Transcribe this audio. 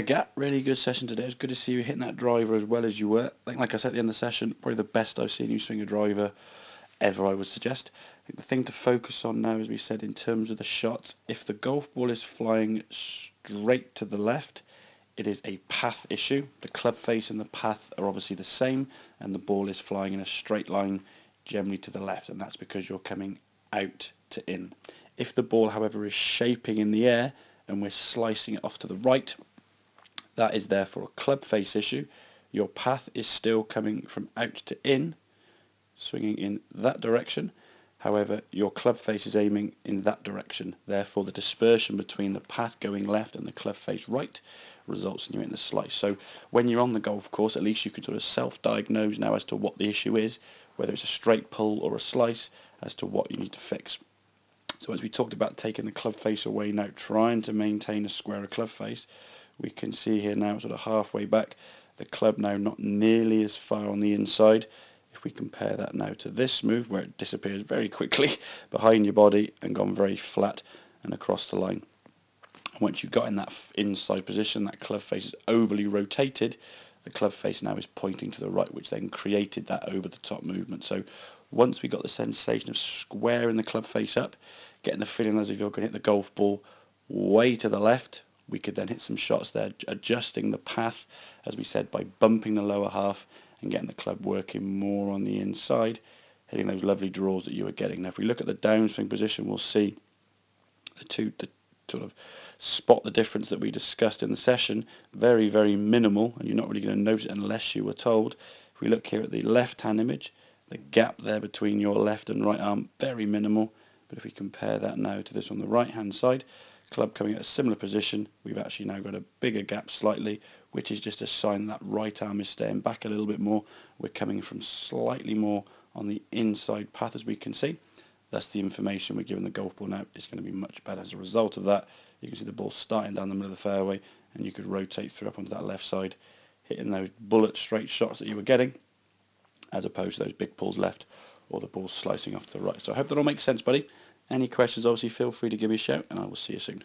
Gat, really good session today. It's good to see you hitting that driver as well as you were. Like I said at the end of the session, probably the best I've seen you swing a driver ever, I would suggest. I think the thing to focus on now, as we said, in terms of the shot, if the golf ball is flying straight to the left, it is a path issue. The club face and the path are obviously the same, and the ball is flying in a straight line generally to the left, and that's because you're coming out to in. If the ball, however, is shaping in the air and we're slicing it off to the right, that is therefore a club face issue. Your path is still coming from out to in, swinging in that direction. However, your club face is aiming in that direction. Therefore, the dispersion between the path going left and the club face right results in you in the slice. So when you're on the golf course, at least you can sort of self-diagnose now as to what the issue is, whether it's a straight pull or a slice, as to what you need to fix. So as we talked about taking the club face away now, trying to maintain a squarer club face, we can see here now sort of halfway back, the club now not nearly as far on the inside. If we compare that now to this move where it disappears very quickly behind your body and gone very flat and across the line. Once you've got in that inside position, that club face is overly rotated, the club face now is pointing to the right, which then created that over the top movement. So once we got the sensation of squaring the club face up, getting the feeling as if you're going to hit the golf ball way to the left, we could then hit some shots there, adjusting the path, as we said, by bumping the lower half and getting the club working more on the inside, hitting those lovely draws that you were getting. Now, if we look at the downswing position, we'll see the sort of spot the difference that we discussed in the session, very, very minimal, and you're not really going to notice it unless you were told. If we look here at the left-hand image, the gap there between your left and right arm, very minimal. But if we compare that now to this on the right-hand side, club coming at a similar position, we've actually now got a bigger gap slightly, which is just a sign that right arm is staying back a little bit more. We're coming from slightly more on the inside path, as we can see. That's the information we're giving the golf ball now. It's going to be much better as a result of that. You can see the ball starting down the middle of the fairway, and you could rotate through up onto that left side, hitting those bullet straight shots that you were getting, as opposed to those big pulls left or the ball slicing off to the right. So I hope that all makes sense, buddy. Any questions, obviously, feel free to give me a shout, and I will see you soon.